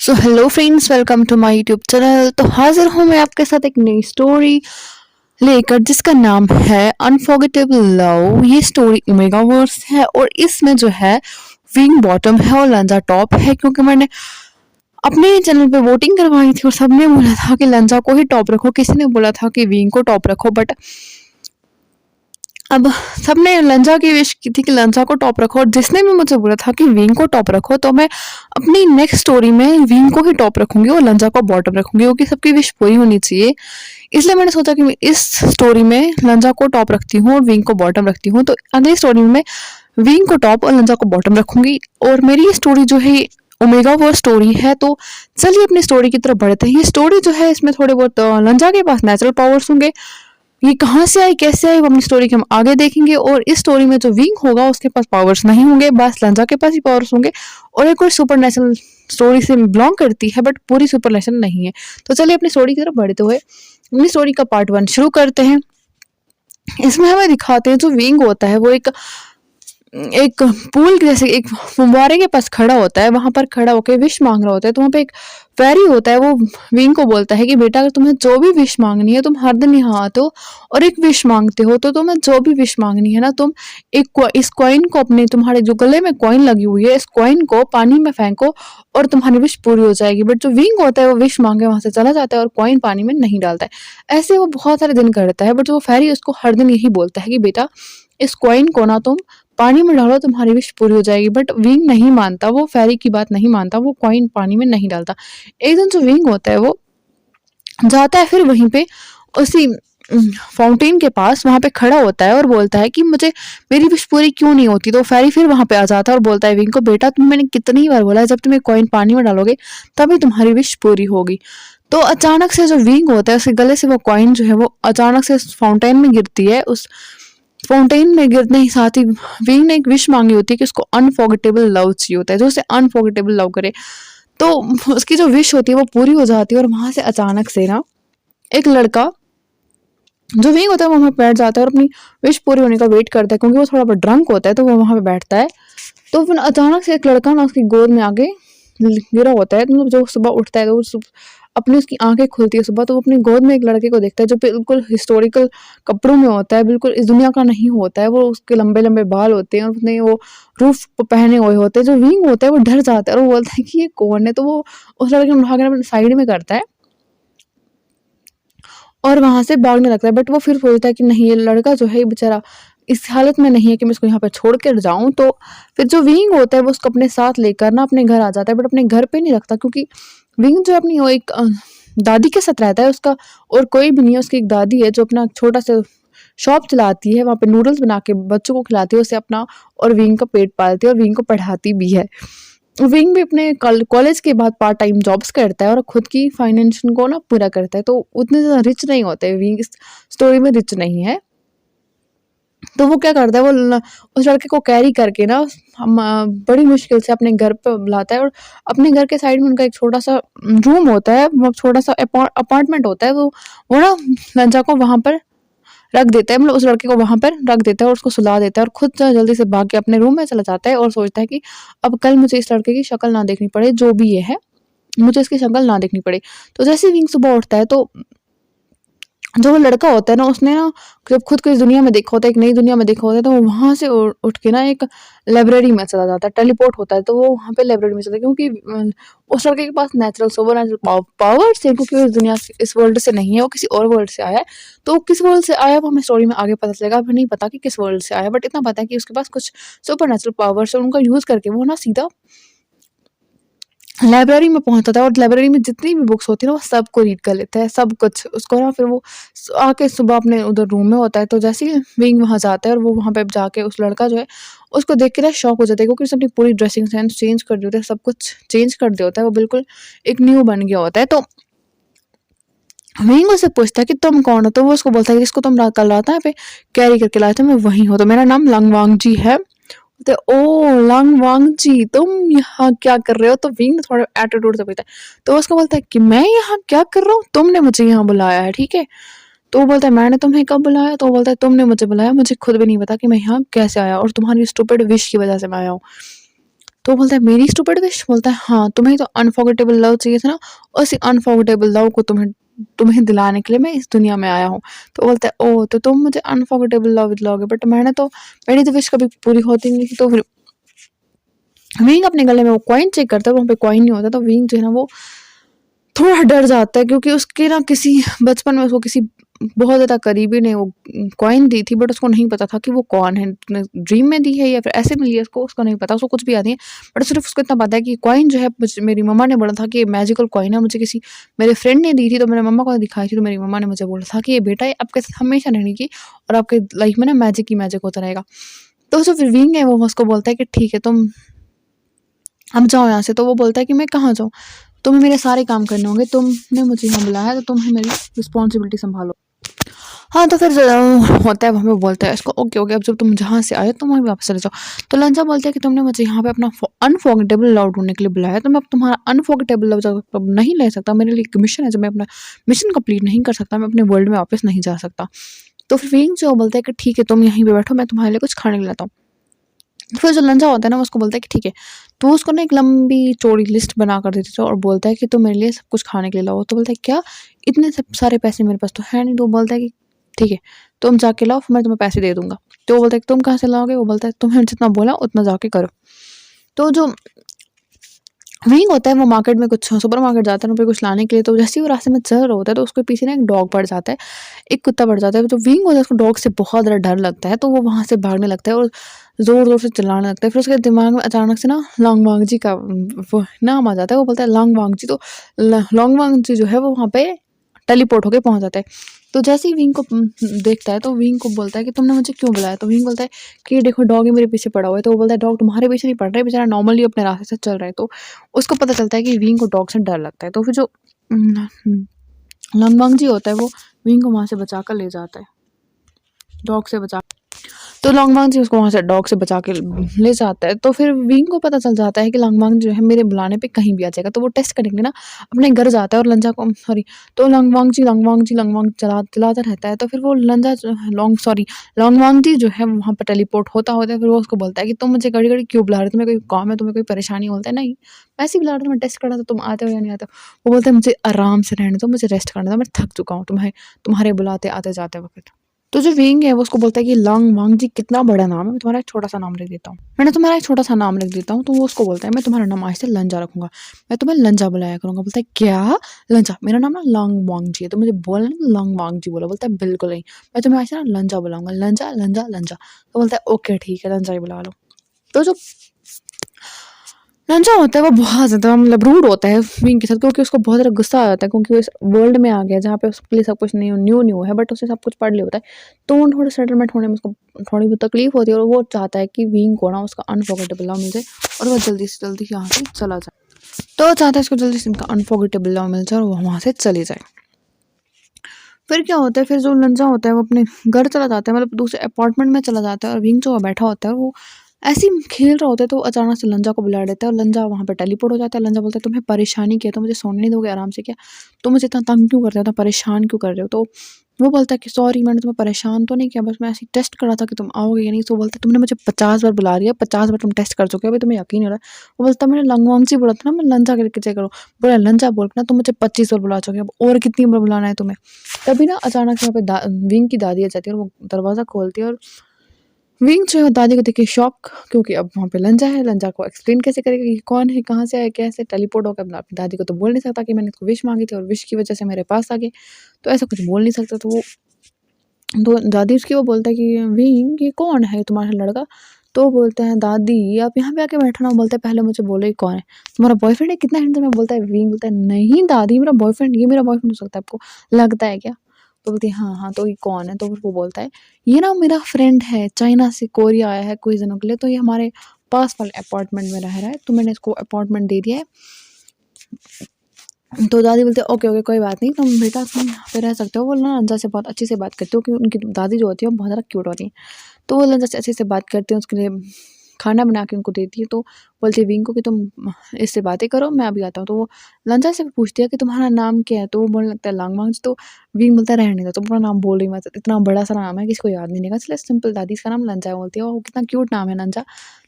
So hello friends, welcome to my YouTube channel. तो हाजिर हूँ मैं आपके साथ एक नई स्टोरी लेकर जिसका नाम है अनफॉरगेटेबल लव। ये स्टोरी ओमेगा वर्स है और इसमें जो है विंग बॉटम है और लंजा टॉप है, क्योंकि मैंने अपने चैनल पे वोटिंग करवाई थी और सबने बोला था कि लंजा को ही टॉप रखो, किसी ने बोला था कि विंग को टॉप रखो। बट अब सबने लंजा की विश की थी कि लंजा को टॉप रखो, और जिसने भी मुझे बोला था कि विंग को टॉप रखो, तो मैं अपनी नेक्स्ट स्टोरी में विंग को ही टॉप रखूंगी और लंजा को बॉटम रखूंगी, क्योंकि सबकी विश पूरी होनी चाहिए। इसलिए मैंने सोचा कि मैं इस स्टोरी में लंजा को टॉप रखती हूँ और विंग को बॉटम रखती हूँ। तो अगली स्टोरी में मैं विंग को टॉप और लंजा को बॉटम रखूंगी। और मेरी ये स्टोरी जो है ओमेगा वो स्टोरी है। तो चलिए अपनी स्टोरी की तरफ बढ़ते हैं। ये स्टोरी जो है इसमें थोड़े बहुत लंजा के पास नेचुरल पावर्स होंगे। ये कहाँ से आई, कैसे आई, वो अपनी स्टोरी के हम आगे देखेंगे। और इस स्टोरी में जो विंग होगा उसके पास पावर्स नहीं होंगे, बस लंजा के पास ही पावर्स होंगे। और एक और सुपर नेचुरल स्टोरी से बिलोंग करती है, बट पूरी सुपर नेचुरल नहीं है। तो चलिए अपनी स्टोरी की तरफ बढ़ते हुए अपनी स्टोरी का पार्ट 1 शुरू करते हैं। इसमें हमें दिखाते हैं जो विंग होता है वो एक एक पूल जैसे एक फुव्वारे के पास खड़ा होता है। वहां पर खड़ा होकर विश मांग रहा होता है। तो वहां पे एक फेरी होता है, वो विंग को बोलता है कि बेटा, अगर तुम्हें जो भी विश मांगनी है, तुम हर दिन यहाँ आते हो और एक विश मांगते हो, तो तुम्हें जो भी विश मांगनी है ना, तुम इस कॉइन को अपने तुम्हारे जो गले में कॉइन लगी हुई है, इस कॉइन को पानी में फेंको और तुम्हारी विश पूरी हो जाएगी। बट जो विंग होता है वो विश मांगे वहां से चला जाता है और कॉइन पानी में नहीं डालता है। ऐसे वो बहुत सारे दिन करता है, बट वो फेरी उसको हर दिन यही बोलता है कि बेटा, इस कॉइन को ना तुम पानी में डालो, तुम्हारी विश पूरी हो जाएगी। बट विंग नहीं मानता, वो फेरी की बात नहीं मानता, वो कॉइन पानी में नहीं डालता। एक दिन जो विंग होता है वो जाता है फिर वहीं पे उसी फाउंटेन के पास वहां पे खड़ा होता है और बोलता है कि मुझे मेरी विश पूरी क्यों नहीं होती। तो फेरी फिर वहां पे आ जाता है और बोलता है विंग को, बेटा, तुम मैंने कितनी बार बोला है, जब तुम्हें कॉइन पानी में डालोगे तभी तुम्हारी विश पूरी होगी। तो अचानक से जो विंग होता है उसके गले से वो कॉइन जो है वो अचानक से फाउंटेन में गिरती है। उस फाउंटेन में गिरने ही साथ ही विंग ने एक विश मांगी होती है कि उसको अनफॉरगेटेबल लव चाहिए होता है, जो उसे अनफॉरगेटेबल लव करे। तो उसकी जो विश होती है वो पूरी हो जाती है और वहां से अचानक से ना एक लड़का जो विंग होता है वो वहां बैठ जाता है और अपनी विश पूरी होने का वेट करता है, क्योंकि वो थोड़ा बहुत ड्रंक होता है, तो वो वहां पे बैठता है। तो फिर अचानक से एक लड़का ना उसकी गोद में आगे गिरा होता है। मतलब जो सुबह उठता है तो अपनी उसकी आंखें खुलती है सुबह, तो वो अपनी गोद में एक लड़के को देखता है जो बिल्कुल हिस्टोरिकल कपड़ों में होता है, बिल्कुल इस दुनिया का नहीं होता है। वो उसके लंबे लंबे बाल होते हैं और उसने वो रूफ पहने हुए होते हैं। जो विंग होता है वो डर जाता है और वो बोलता है कि ये कौन है। तो वो उस लड़के को उठा कर अपने साइड में करता है और वहां से भागने लगता है। बट वो फिर सोचता है कि नहीं, ये लड़का जो है बेचारा इस हालत में नहीं है कि मैं इसको यहाँ पे छोड़ कर जाऊं। तो फिर जो विंग होता है वो उसको अपने साथ लेकर ना अपने घर आ जाता है, बट अपने घर पे नहीं रखता, क्योंकि विंग जो है अपनी वो एक दादी के साथ रहता है। उसका और कोई भी नहीं है, उसकी एक दादी है जो अपना छोटा सा शॉप चलाती है, वहाँ पे नूडल्स बना के बच्चों को खिलाती है, उसे अपना और विंग का पेट पालती है और विंग को पढ़ाती भी है। विंग भी अपने कॉलेज के बाद पार्ट टाइम जॉब्स करता है और खुद की फाइनेंशियल को ना पूरा करता है। तो उतने ज़्यादा रिच नहीं होते, विंग इस स्टोरी में रिच नहीं है। तो वो क्या करता है, वो उस लड़के को कैरी करके ना बड़ी मुश्किल से अपने घर पे बुलाता है। और अपने घर के साइड में उनका एक छोटा सा रूम होता है, वो छोटा सा अपार्टमेंट होता है। वो ना लंचा को वहां पर रख देता है, मतलब उस लड़के को वहां पर रख देता है और उसको सुला देता है और खुद जो जल्दी से भाग के अपने रूम में चला जाता है और सोचता है कि अब कल मुझे इस लड़के की शक्ल ना देखनी पड़े, जो भी ये है मुझे इसकी शक्ल ना देखनी पड़े। तो जैसे ही विंग सुबह उठता है तो जो वो लड़का होता है ना, उसने ना जब खुद को इस दुनिया में देखा होता है, एक नई दुनिया में देखा होता है, तो वो वहां से उठ के ना एक लाइब्रेरी में चला जाता है, टेलीपोर्ट होता है। तो वो वहां पे लाइब्रेरी में चला है, क्योंकि उस लड़के के पास नेचुरल सुपर नेचुरल पावर्स है, क्योंकि वो इस दुनिया इस वर्ल्ड से नहीं है, वो किसी और वर्ल्ड से आया है। तो किस वर्ल्ड से आया वो हमें स्टोरी में आगे पता चलेगा। अभी नहीं पता कि किस वर्ल्ड से आया, बट इतना पता है कि उसके पास कुछ सुपर नेचुरल पावर्स है। उनका यूज करके वो ना सीधा लाइब्रेरी में पहुंचता था और लाइब्रेरी में जितनी भी बुक्स होती है ना वो सबको रीड कर लेता है, सब कुछ उसको ना। फिर वो आके सुबह अपने उधर रूम में होता है। तो जैसे ही विंग वहां जाता है और वो वहां पे जाके उस लड़का जो है उसको देख के ना शॉक हो जाता है, क्योंकि उसने अपनी पूरी ड्रेसिंग सेंस चेंज कर दी होती है, सब कुछ चेंज कर दिया होता है, वो बिल्कुल एक न्यू बन गया होता है। तो विंग उससे पूछता है कि तुम कौन हो। तो वो उसको बोलता है कि इसको तुम कल रात यहाँ पे कैरी करके लाए थे, मैं वही हूँ, तो मेरा नाम लंगवांग जी है। तो ओ लंगवांग जी, तुम यहाँ क्या कर रहे हो। तो विंग थोड़ा एटीट्यूड से पूछता है। तो वो उसको बोलता है कि मैं यहाँ क्या कर रहा हूँ, तुमने मुझे यहाँ बुलाया है, ठीक है। तो वो बोलता है मैंने तुम्हें कब बुलाया। तो वो बोलता है तुमने मुझे बुलाया, मुझे खुद भी नहीं पता कि मैं यहाँ कैसे आया, और तुम्हारी स्टूपिड विश की वजह से मैं आया हूँ। तो वो बोलता है मेरी स्टूपिड विश? बोलता है हाँ, तुम्हें तो अनफॉरगेटेबल लव चाहिए था ना, उसी अनफॉरगेटेबल लव को तुम्हें तुम्हें दिलाने के लिए मैं इस दुनिया में आया हूँ। तो बोलता है ओह! तो तुम मुझे अनफॉरगेटेबल लव दिलाओगे, बट मेरी तो विश कभी पूरी होती नहीं थी। तो फिर विंग अपने गले में वो कॉइन चेक करता है, वहाँ पे कॉइन नहीं होता, तो विंग जो है ना वो थोड़ा डर जाता है, क्योंकि उसके ना किसी बचपन में उसको किसी बहुत ज़्यादा करीबी ने वो कॉइन दी थी, बट उसको नहीं पता था कि वो कौन है, ड्रीम में दी है या फिर ऐसे मिली है उसको नहीं पता, उसको कुछ भी याद नहीं है। बट सिर्फ उसको इतना पता है कि कॉइन जो है मेरी मम्मा ने बोला था कि मैजिकल कॉइन है, मुझे किसी मेरे फ्रेंड ने दी थी, तो मेरे मम्मा को दिखाई थी, तो मेरी मम्मा ने मुझे बोला था कि ये बेटा ये आपके साथ हमेशा रहने की, और आपके लाइफ में ना मैजिक ही मैजिक होता रहेगा। तो जो फिर विंग है वो उसको बोलता है कि ठीक है तुम अब जाओ यहाँ से। तो वो बोलता है कि मैं कहाँ जाऊँ? तुम्हें मेरे सारे काम करने होंगे, तुमने मुझे यहाँ बुलाया है, तो तुम्हें मेरी रिस्पॉन्सिबिलिटी सँभालो। हाँ, तो फिर होता है वहाँ पे बोलता है इसको ओके, ओके अब जब तुम जहाँ से आए हो तुम वहीं वापस चले जाओ। तो लंजा बोलता है कि तुमने मुझे यहाँ पे अपना अनफॉरगेटेबल लव ढूँढने के लिए बुलाया है, तो मैं अब तुम्हारा अनफॉरगेटेबल लव जब नहीं ले सकता, मेरे लिए एक मिशन है, जब मैं अपना मिशन कंप्लीट नहीं कर सकता, मैं अपने वर्ल्ड में वापस नहीं जा सकता। तो फिर विंग जो बोलता है कि ठीक है तुम यहीं पे बैठो, मैं तुम्हारे लिए कुछ खाने के लिए लाता हूँ। फिर जो लंजा होता है ना वो उसको बोलता है कि ठीक है। तो वो उसको ना एक लंबी चौड़ी लिस्ट बना कर देती है और बोलता है कि तुम मेरे लिए सब कुछ खाने के लिए लाओ। तो बोलता है क्या? इतने सब सारे पैसे मेरे पास तो है नहीं। तो वो बोलता है कि ठीक है तुम जाके लाओ, फिर मैं तुम्हें पैसे दे दूँगा। तो वो बोलता है कि तुम कहाँ से लाओगे? वो बोलता है तुम्हें जितना बोला उतना जाके करो। तो जो विंग होता है वो मार्केट में कुछ सुपरमार्केट जाता है वहाँ पे कुछ लाने के लिए, तो जैसे ही वो रास्ते में चल रहा होता है तो उसके पीछे ना एक डॉग पड़ जाता है, एक कुत्ता पड़ जाता है। तो विंग होता है उसको डॉग से बहुत ज़्यादा डर लगता है, तो वो वहाँ से भागने लगता है और ज़ोर-ज़ोर से चिल्लाने लगता है। फिर उसके दिमाग में अचानक से ना लॉन्ग जी का वो नाम आ जाता है। वो बोलता है लॉन्ग जी, तो ल लॉन्ग जी जो है वो वहाँ पे टेलीपोर्ट होके पहुँच जाता है। तो जैसे ही विंग को देखता है तो विंग को बोलता है कि तुमने मुझे क्यों बुलाया? तो विंग बोलता है कि देखो डॉग ही मेरे पीछे पड़ा हुआ है। तो वो बोलता है डॉग तुम्हारे पीछे नहीं पड़ रहा है, बेचारा नॉर्मली अपने रास्ते से चल रहा है। तो उसको पता चलता है कि विंग को डॉग से डर लगता है। तो फिर जो लंगवांग जी होता है वो विंग को वहाँ से बचा कर ले जाता है, डॉग से बचा। तो लॉन्गवांग जी उसको वहाँ से डॉग से बचा के ले जाता है। तो फिर विंग को पता चल जाता है कि लॉन्गवांग जो है मेरे बुलाने पे कहीं भी आ जाएगा। तो वो टेस्ट करने के लिए ना अपने घर जाता है और लंजा को सॉरी तो लॉन्गवांग चिल्लाता रहता है। तो फिर वो लंजा जो है लॉन्गवांग जी जो है वहाँ पर टेलीपोर्ट होता है। फिर वो उसको बोलता है कि तुम मुझे घड़ी-घड़ी क्यों बुला रहे हो? तुम्हें कोई काम है? तुम्हें कोई परेशानी? बोलता है नहीं, मैं ऐसे ही बुला रहा था, मैं टेस्ट कर रहा था तुम आते हो या नहीं आते हो। वो बोलता है मुझे आराम से रहने दो, मुझे रेस्ट करने दो, मैं थक चुका हूँ तुम्हारे बुलाते आते-जाते वक़्त। तो जो विंग है वो उसको बोलता है कि लॉन्गवांग जी कितना बड़ा नाम है, मैं तुम्हारा एक छोटा-सा नाम लिख देता हूँ। मैंने तुम्हारा एक छोटा-सा नाम लिख देता हूँ। तो वो उसको बोलता है मैं तुम्हारा नाम आज से लंजा रखूँगा। मैं तुम्हें लंजा बुलाया करूँगा। बोलता है क्या? लंजा? मेरा नाम ना लॉन्गवांग जी है, तो मुझे बोलना ना लॉन्गवांग जी बोलो। बोलता है बिल्कुल नहीं, मैं तुम्हें आज से ना लंजा बुलाऊँगा। लंजा, लंजा, लंजा। तो बोलता है ओके ठीक है, लंजा ही बुला लो। तो जो रंजा होता है वो बहुत ज़्यादा मतलब रूड होता है विंग के साथ, क्योंकि उसको बहुत ज़्यादा गुस्सा आ जाता है, क्योंकि वो इस वर्ल्ड में आ गया जहाँ पे उसके लिए सब कुछ न्यू है, बट उसे सब कुछ पढ़ लिया होता है। तो वो थोड़ा सेटलमेंट होने में उसको थोड़ी बहुत तकलीफ होती है और वो चाहता है कि विंग को ना उसका अनफॉरगेटेबल लव मिल जाए और वो जल्दी से जल्दी यहाँ से चला जाए। तो वो चाहता है इसको जल्दी से इनका अनफॉरगेटेबल लव मिल जाए और वो वहाँ से चली जाए। फिर क्या होता है, फिर जो लंजा होता है वो अपने घर चला जाता है, मतलब दूसरे अपार्टमेंट में चला जाता है और विंग जो बैठा होता है वो ऐसे ही खेल रहा होता है। तो अचानक से लंजा को बुला देता है और लंजा वहाँ पे टेलीपोर्ट हो जाता है। लंजा बोलता है तुम्हें परेशानी क्या है, तो मुझे सोने नहीं दोगे आराम से क्या, तुम मुझे इतना तंग क्यों करते हो, इतना परेशान क्यों कर रहे हो? तो वो बोलता है कि सॉरी मैंने तुम्हें परेशान तो नहीं किया, बस मैं ऐसे ही टेस्ट कर रहा था कि तुम आओगे या नहीं। तो वो बोलता है तुमने मुझे 50 बार बुला दिया, 50 बार तुम टेस्ट कर चुके हो, अभी तुम्हें यकीन नहीं हो रहा है। वो बोलता है मैंने लंगवांगची बोला था ना, मैं लंजा करके चेक करो। बोला लंजा बोल के ना तुम मुझे 25 बार बुला चुके हो, अब और कितनी बार बुलाना है तुम्हें? तभी ना अचानक से वहाँ पे विंग की दादी आ जाती है और वो दरवाज़ा खोलती है और विंग जो है दादी को देख के शॉक, क्योंकि अब वहाँ पे लंजा है। लंजा को एक्सप्लेन कैसे करेगा कि कौन है, कहाँ से आया, कैसे टेलीपोर्ट होकर अपनी दादी को तो बोल नहीं सकता कि मैंने इसको विश मांगी थी और विश की वजह से मेरे पास आ गए, तो ऐसा कुछ बोल नहीं सकता। तो दादी उसकी वो बोलता है कि विंग ये कौन है तुम्हारा लड़का? तो वो बोलते हैं दादी आप यहाँ पे आके बैठना। बोलते हैं पहले मुझे बोलो ये कौन है, तुम्हारा बॉयफ्रेंड है, कितना हैंडसम है? बोलता है विंग बोलता है नहीं दादी मेरा बॉयफ्रेंड, ये मेरा बॉयफ्रेंड हो सकता है, आपको लगता है क्या? तो बोलती है हाँ हाँ, तो ये कौन है? तो फिर वो बोलता है ये ना मेरा फ्रेंड है, चाइना से कोरिया आया है कुछ दिनों के लिए, तो ये हमारे पास वाले अपार्टमेंट में रह रहा है, तो मैंने इसको अपार्टमेंट दे दिया है। तो दादी बोलती है ओके ओके कोई बात नहीं, तुम बेटा तुम यहाँ पे रह सकते हो। वो ना लंजा से बहुत अच्छे से बात करती हो, क्योंकि उनकी दादी जो होती है वो बहुत ज़्यादा क्यूट होती है। तो वो लंजा से अच्छे से बात करती है, उसके लिए खाना बना के उनको देती है। तो बोलती है विंग को कि तुम इससे बातें करो, मैं अभी आता हूँ। तो वो लंजा से पूछती है कि तुम्हारा नाम क्या है? तो वो बोलने लगता है लॉन्गवांग। तो विंग बोलता है रहने दो, तुम अपना नाम बोल रही मत, इतना बड़ा सा नाम है किसी को याद नहीं रहेगा, चलो सिंपल दादी इसका नाम लंजा है। बोलती है ओह कितना क्यूट नाम है लंजा।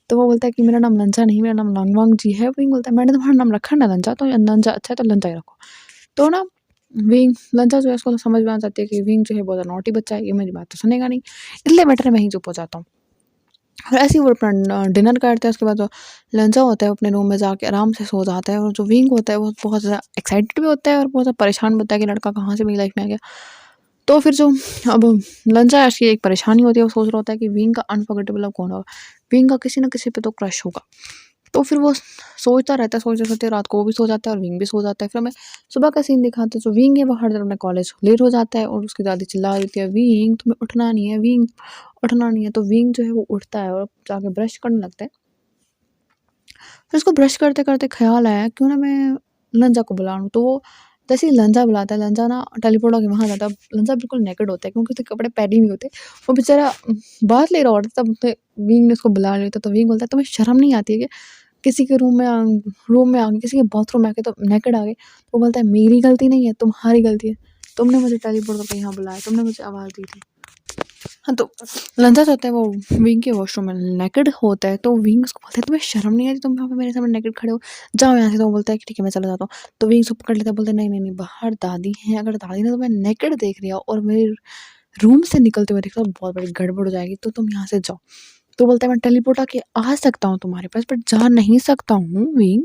तो वो बोलता है कि मेरा नाम लंचा नहीं, मेरा नाम लॉन्गवांग जी है। विंग बोलता है मैंने तुम्हारा नाम रखा ना लंचा, तो लंचा अच्छा है तो लंचा ही रखो। तो ना विंग लंचा जो है उसको तो समझ में आ जाती है कि विंग जो है बहुत ज़्यादा नॉटी बच्चा है, ये मेरी बात तो सुनेगा नहीं, इसलिए बेटर है मैं ही चुप हो जाता हूँ। और ऐसे ही वो अपना डिनर करते हैं, उसके बाद जो लंचा होता है वो अपने रूम में जाके आराम से सो जाता है, और जो विंग होता है वो बहुत ज़्यादा एक्साइटेड भी होता है और बहुत ज़्यादा परेशान भी होता है कि लड़का कहाँ से मेरी लाइफ में आ गया। तो फिर जो अब लंचा की एक परेशानी होती है, वो सोच रहा होता है कि विंग का अनफॉरगेटेबल अब कौन होगा, विंग का किसी न किसी पे तो क्रश होगा। तो फिर वो सोचता रहता है, सोचते-सोचते रात को वो भी सो जाता है और विंग भी सो जाता है। फिर हमें सुबह का सीन दिखाते हैं, जो विंग है वो हर दिन अपने कॉलेज लेट हो जाता है और उसकी दादी चिल्ला रही होती है, "विंग तुम्हें उठना नहीं है, विंग उठना नहीं है।" तो विंग जो है वो उठता है और जाके ब्रश करने लगता है। फिर उसको ब्रश करते-करते ख़्याल आया क्यों ना मैं लंजा को बुला लूँ। तो वो जैसे ही लंजा बुलाता है, लंजा ना टेलीपोर्ट होके वहाँ जाता है। अब लंजा बिल्कुल नेकेड होता है क्योंकि उसके कपड़े पहने ही नहीं होते। वो बेचारा बात ले रहा होता है, तब उसने विंग ने उसको बुला लिया था। तो विंग बोलता है, "तुम्हें शर्म नहीं आती है क्या? किसी के रूम में आ गए, किसी के बाथरूम में आके तो नेकेड आ गए।" तो वो बोलता है, "मेरी गलती नहीं है, तुम्हारी गलती है। तुमने मुझे टेलीपोर्ट करके यहाँ बुलाया, तुमने मुझे आवाज़ दी थी।" हाँ, तो लंजा जो होता है वो विंग के वॉशरूम में नेकेड होता है, तो विंग उसको बोलता है, "तुम्हें शर्म नहीं आती? तुम यहाँ पे मेरे सामने नेकेड खड़े हो, जाओ यहाँ से।" तो वो बोलता है कि ठीक है मैं चला जाता हूँ। तो विंग उसको पकड़ लेता है, बोलता है, "नहीं, नहीं, नहीं, बाहर दादी हैं, अगर दादी ने तुम्हें नेकेड देख लिया और मेरे रूम से निकलते हुए देखा तो बहुत बड़ी गड़बड़ हो जाएगी, तो तुम यहाँ से जाओ।" तो बोलता है, "मैं टेलीपोर्ट आके आ सकता हूँ तुम्हारे पास, बट जा नहीं सकता हूँ विंग।"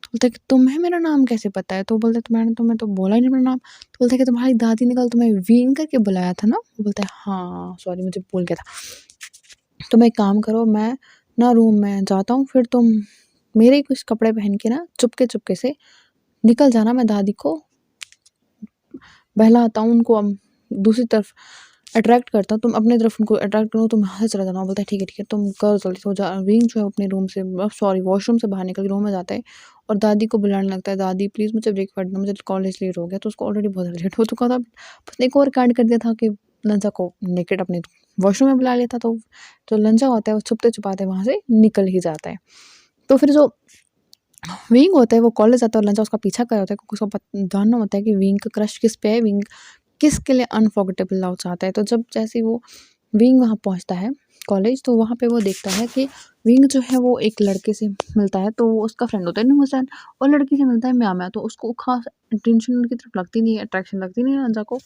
तो बोलता है कि "तुम्हें मेरा नाम कैसे पता है?" तो बोलता है, "तुम्हें तो बोला ही नहीं मेरा नाम।" तो बोलता है कि "तुम्हारी दादी ने कल तुम्हें विंग करके बुलाया था ना?" वो बोलता है, "हाँ, सॉरी मुझे भूल गया था। तुम एक काम करो, मैं ना रूम में जाता हूँ, फिर तुम मेरे ही कुछ कपड़े पहन के ना चुपके-चुपके से निकल जाना, मैं दादी को बहलाता हूँ, उनको दूसरी तरफ अट्रैक्ट करता हूँ, तुम अपनी तरफ उनको अट्रैक्ट करो, तुम यहाँ से चले जाना।" बोलता है, "ठीक है, तुम करो जल्दी से।" विंग जो है अपने रूम से सॉरी वॉशरूम से बाहर निकल के रूम में जाता है और दादी को बुलाने लगता है, "दादी प्लीज़ मुझे ब्रेकफ़ास्ट दो, मुझे कॉलेज लेट हो गया।" तो उसको ऑलरेडी बहुत लेट हो चुका था। उसने एक और कांड कर दिया था कि लंचा को नेकेड अपने वॉशरूम में बुला लिया था, तो जो लंचा होता है वो छुपते-छुपाते वहाँ से निकल ही जाता है। तो फिर जो विंग होता है वो कॉलेज आता है और लंचा उसका पीछा कर रहा होता है क्योंकि उसको जानना होता है कि विंग का क्रश किस पे है, विंग किसके लिए अनफॉरगेटेबल लव चाहता है। तो जब जैसे ही वो विंग वहाँ पहुँचता है कॉलेज, तो वहाँ पे वो देखता है कि विंग जो है वो एक लड़के से मिलता है, तो वो उसका फ्रेंड होता है न्यूज़ैन, और लड़की से मिलता है म्या-म्या, तो उसको खास अटेंशन उनकी तरफ लगती नहीं है, अट्रैक्शन लगती नहीं है लंचा को।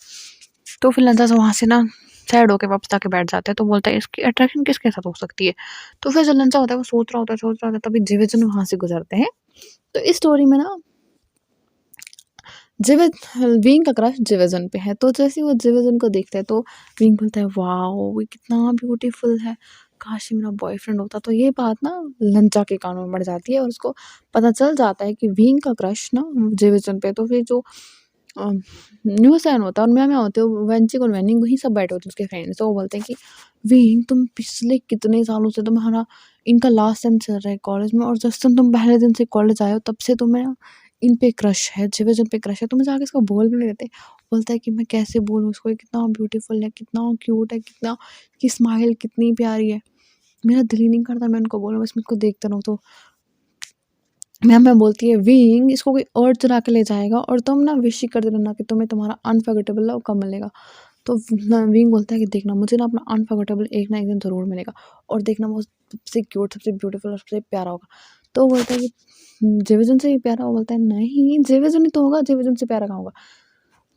तो फिर लंचा से वहाँ से ना सैड होके वापस जाके बैठ जाता है, तो बोलता है इसकी अट्रैक्शन किसके साथ हो सकती है। तो फिर जो लंचा होता है वो सोच रहा होता है, तभी जिवेजन वहाँ से गुजरते हैं। तो इस स्टोरी में ना जिवे विंग का क्रश जिवेजन पे है, तो जैसे ही वो जिवेजन को देखता है तो विंग बोलता है, "वॉव! ये कितना ब्यूटीफुल है, काश ये मेरा बॉयफ्रेंड होता।" तो ये बात ना लंचा के कानों में पड़ जाती है और उसको पता चल जाता है कि विंग का क्रश ना जिवेजन पे है। तो फिर जो न्यूसैन होता है और म्या-म्या होते हैं, वेंचिक और वेनिंग वहीं सब बैठे होते हैं उसके फ्रेंड्स। तो वो बोलते हैं कि विंग तुम पिछले कितने सालों से तुम्हारा इनका लास्ट सेम चल रहा है कॉलेज में, और जिस दिन तुम पहले दिन से कॉलेज आए हो तब से तुम्हें ना इन पे क्रश है, जिवेजन पे क्रश है। तुम जाके इसको बोल भी नहीं देते। बोलता है कि मैं कैसे बोलूँ उसको, ये कितना ब्यूटीफुल है, कितना क्यूट है, कितना इसकी स्माइल कितनी प्यारी है। मेरा दिल ही नहीं करता मैं उनको बोलूँ, बस मैं इसको देखता रहूँ। तो मैम बोलती है, "विंग इसको कोई और चुरा के ले जाएगा और तुम ना विश ही कर देना कि तुम्हें तुम्हारा अनफॉरगेटेबल लव कब मिलेगा।" तो विंग बोलता है कि देखना मुझे ना अपना अनफॉरगेटेबल एक ना एक दिन ज़रूर मिलेगा, और देखना वो सबसे क्यूट, सबसे ब्यूटीफुल और सबसे प्यारा होगा। तो वो बोलता है कि जेवेजन से भी प्यारा? वो बोलता है, "नहीं, जेवेजन ही तो होगा, जेवेजन से प्यारा कहाँ होगा?"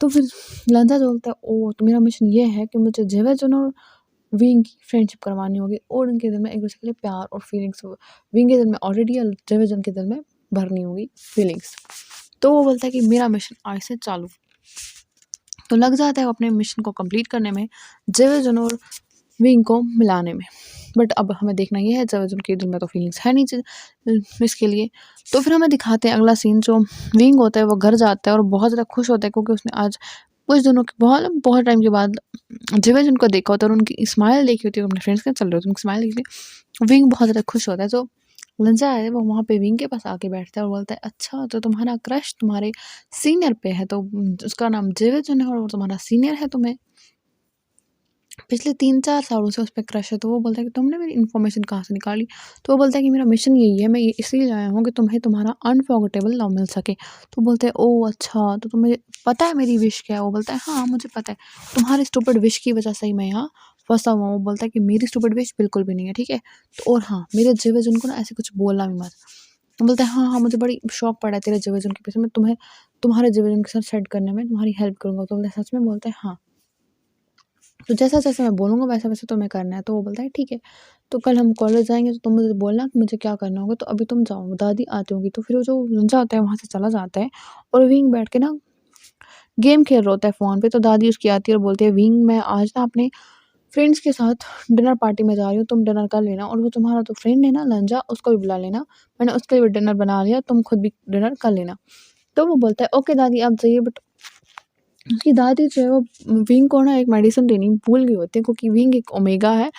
तो फिर लंजा जो बोलता है, "ओह! तो मेरा मिशन ये है कि मुझे जेवेजन और विंग की फ्रेंडशिप करवानी होगी और उनके दिल में एक-दूसरे के लिए प्यार और फीलिंग्स विंग के दिल में ऑलरेडी है, जेवेजन के दिल में भरनी होगी फीलिंग्स।" तो वो बोलता है कि मेरा मिशन आज से चालू। तो लग जाता है वो अपने मिशन को कंप्लीट करने में, जेवेजन और विंग को मिलाने में। बट अब हमें देखना ये है, जेवेजन के दिल में तो फीलिंग्स है नहीं इसके लिए। तो फिर हमें दिखाते हैं अगला सीन, जो विंग होता है वो घर जाता है और बहुत ज़्यादा खुश होता है क्योंकि उसने आज कुछ दिनों के बहुत बहुत टाइम के बाद जेवेजन को देखा होता है और उनकी स्माइल देखी होती है, अपने फ्रेंड्स के साथ चल रहे होते हैं, उनकी स्माइल देखी थी। विंग बहुत ज़्यादा खुश होता है। तो लंजा है वो वहाँ पे विंग के पास आके बैठता है और बोलता है, "अच्छा तो तुम्हारा क्रश तुम्हारे सीनियर पे है, तो उसका नाम जेवेजन है और वो तुम्हारा सीनियर है, तुम्हें पिछले 3-4 सालों से उस पे क्रश है।" तो वो बोलता है कि तुमने मेरी इन्फॉर्मेशन कहाँ से निकाली? तो वो बोलता है कि मेरा मिशन यही है, मैं ये इसीलिए आया हूँ कि तुम्हें तुम्हारा अनफॉरगेटेबल लव मिल सके। तो बोलते हैं, "ओह! अच्छा तो तुम्हें पता है मेरी विश क्या है?" वो बोलता है, "हाँ, मुझे पता है। तुम्हारे स्टूपिड विश की वजह से ही मैं यहाँ फँसा हुआ हूँ। वो बोलता है कि मेरी स्टूपिड विश बिल्कुल भी नहीं है, ठीक है? तो और हाँ, मेरे जेवजुन को ना ऐसे कुछ बोलना भी मत। वो बोलता है हाँ, हाँ, मुझे बड़ी शौक पड़ा है तेरे जेवजुन के पीछे, मैं तुम्हारे जेवजुन के साथ सेट करने में तुम्हारी हेल्प करूँगा। तो बोलता है सच में? बोलता है हाँ। तो जैसा-जैसा मैं बोलूँगा वैसा-वैसा तुम्हें करना है। तो वो बोलता है ठीक है, तो कल हम कॉलेज जाएँगे तो तुम मुझे बोलना कि मुझे क्या करना होगा, तो अभी तुम जाओ, दादी आती होंगी। तो फिर वो जो लंजा होता है वहाँ से चला जाता है और विंग बैठ के ना गेम खेल रहा होता है फ़ोन पे। तो दादी उसकी आती है और बोलती है विंग, मैं आज ना अपने फ्रेंड्स के साथ डिनर पार्टी में जा रही हूँ, तुम डिनर कर लेना और वो तुम्हारा जो फ्रेंड है ना लंजा, उसको भी बुला लेना। मैंने उसके लिए भी डिनर बना लिया, तुम खुद भी डिनर कर लेना। तो वो बोलता है ओके दादी आप जाइए, बट उसकी दादी जो है वो विंग को ना एक मेडिसिन देनी भूल गई होती है, क्योंकि विंग एक ओमेगा है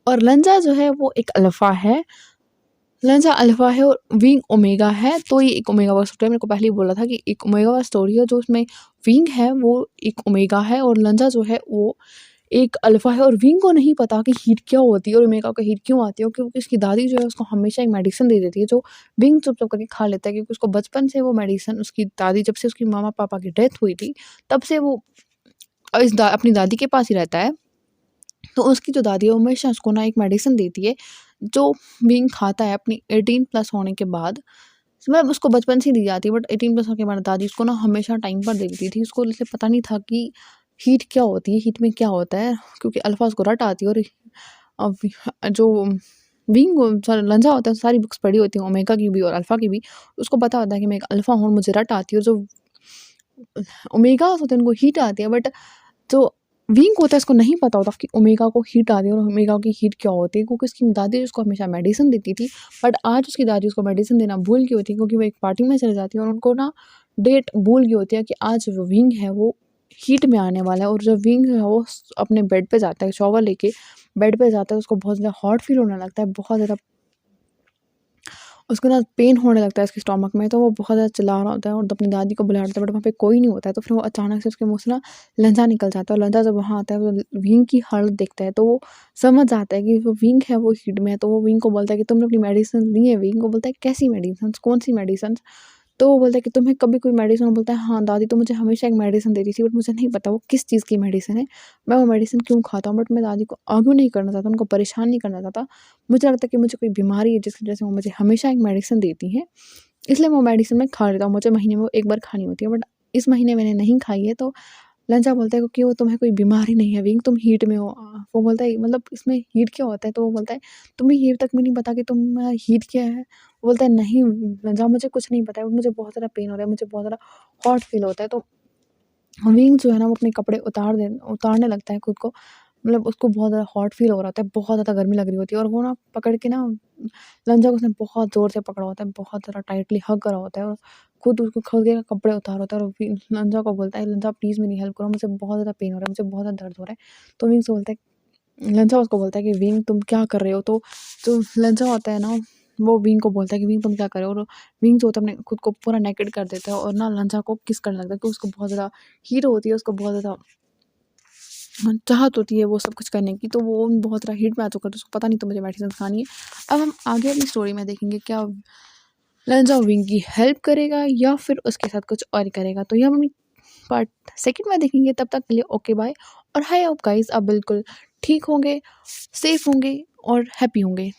और लंजा जो है वो एक अल्फ़ा है। लंजा अल्फ़ा है और विंग ओमेगा है, तो ये एक ओमेगा वाला स्टोरी है। मेरे को पहले ही बोला था कि एक ओमेगा वाला स्टोरी है, जो उसमें विंग है वो एक ओमेगा है और लंजा जो है वो एक अल्फ़ा है। और विंग को नहीं पता कि हीट क्या होती है और ओमेगा को हीट क्यों आती है, क्योंकि उसकी दादी जो है उसको हमेशा एक मेडिसिन दे देती है, जो विंग चुप-चाप करके खा लेता है, क्योंकि उसको बचपन से वो मेडिसिन उसकी दादी, जब से उसकी मामा-पापा की डेथ हुई थी, तब से वो अपनी दादी के पास ही रहता है। तो उसकी जो दादी है वो हमेशा उसको ना एक मेडिसिन देती है, जो विंग खाता है अपनी 18 प्लस होने के बाद। मतलब उसको बचपन से ही दी जाती है, बट 18 प्लस होने के बाद दादी उसको ना हमेशा टाइम पर दे देती थी। उसको इसलिए पता नहीं था कि हीट क्या होती है, हीट में क्या होता है, क्योंकि अल्फ़ा उसको रट आती है और जो विंग लंजा होता है सारी बुक्स पढ़ी होती हैं ओमेगा की भी और अल्फ़ा की भी। उसको पता होता है कि मैं एक अल्फ़ा हूँ, मुझे रट आती है, और जो ओमेगास होते हैं उनको हीट आती है, बट जो विंग होता है उसको नहीं पता होता कि ओमेगा को हीट आती है और ओमेगा की हीट क्या होती है, क्योंकि उसकी दादी उसको हमेशा मेडिसिन देती थी। बट आज उसकी दादी उसको मेडिसिन देना भूल गई होती है, क्योंकि वो एक पार्टी में चली जाती है और उनको ना डेट भूल गई होती है कि आज जो विंग है वो हीट में आने वाला है। और जब विंग है वो अपने बेड पे जाता है, शॉवर लेके बेड पे जाता है, उसको बहुत ज़्यादा हॉट फील होने लगता है, बहुत ज़्यादा उसको ना पेन होने लगता है उसके स्टमक में। तो वो बहुत ज़्यादा चिल्ला रहा होता है और अपनी दादी को बुला रहा है, बट वहाँ पे कोई नहीं होता है। तो फिर वो अचानक से उसके मुँह से ना लंजा निकल जाता है और लंजा जब वहाँ आता है वो विंग की हालत देखता है, तो वो समझ जाता है कि वो विंग है वो हीट में है। तो वो विंग को बोलता है कि तुमने अपनी मेडिसिन ली है? विंग को बोलता है कैसी मेडिसिन, कौन सी मेडिसिन? तो वो बोलता है कि तुम्हें कभी कोई मेडिसिन? वो बोलता है हाँ दादी तो मुझे हमेशा एक मेडिसिन देती थी, बट मुझे नहीं पता वो किस चीज़ की मेडिसिन है, मैं वो मेडिसिन क्यों खाता हूँ। बट मैं दादी को आर्ग्यू नहीं करना चाहता, उनको परेशान नहीं करना चाहता। मुझे लगता है कि मुझे कोई बीमारी है जिसकी वजह से वो मुझे हमेशा एक मेडिसिन देती हैं, इसलिए वो मेडिसिन मैं खा लेता हूँ। मुझे महीने में वो 1 बार खानी होती है, बट इस महीने मैंने नहीं खाई है। तो लंचा बोलता है कि वो तुम्हें कोई बीमारी नहीं है विंग, तुम हीट में हो। वो बोलता है मतलब इसमें हीट क्या होता है? तो वो बोलता है तुम्हें ये तक भी नहीं पता कि तुम हीट क्या है? वो बोलता है नहीं लंजा मुझे कुछ नहीं पता है, मुझे बहुत ज़्यादा पेन हो रहा है, मुझे बहुत ज़्यादा हॉट फील होता है। तो विंग जो है ना वो अपने कपड़े उतारने लगता है खुद को, मतलब उसको बहुत ज़्यादा हॉट फील हो रहा होता है, बहुत ज़्यादा गर्मी लग रही होती है और वो ना पकड़ के ना लंजा को उसने बहुत ज़ोर से पकड़ा होता है, बहुत ज़्यादा टाइटली हग करा होता है और खुद के कपड़े उतारा होता है और फिर लंजा को बोलता है लंजा प्लीज़ मेरी हेल्प करो, मुझे बहुत ज़्यादा पेन हो रहा है, मुझे बहुत ज़्यादा दर्द हो रहा है। तो विंग से बोलता है, लंजा उसको बोलता है कि विंग तुम क्या कर रहे हो? तो जो लंजा होता है ना वो विंग को बोलता है कि विंग तुम क्या कर रहे हो? और विंग जो होता है अपने खुद को पूरा नेकेड कर देता है और ना लंजा को किस करने लगता है, क्योंकि उसको बहुत ज़्यादा हीट होती है, उसको बहुत ज़्यादा चाहत होती है वो सब कुछ करने की। तो वो बहुत ज़्यादा हीट में आ चुका है, तो उसको पता नहीं तो मुझे मेडिसिन खानी है। अब हम आगे अपनी स्टोरी में देखेंगे क्या लंजा विंग की हेल्प करेगा या फिर उसके साथ कुछ और करेगा। तो ये हम अपनी पार्ट सेकंड में देखेंगे। तब तक के लिए ओके बाय। और हाय होप गाइस आप बिल्कुल ठीक होंगे, सेफ होंगे और हैप्पी होंगे।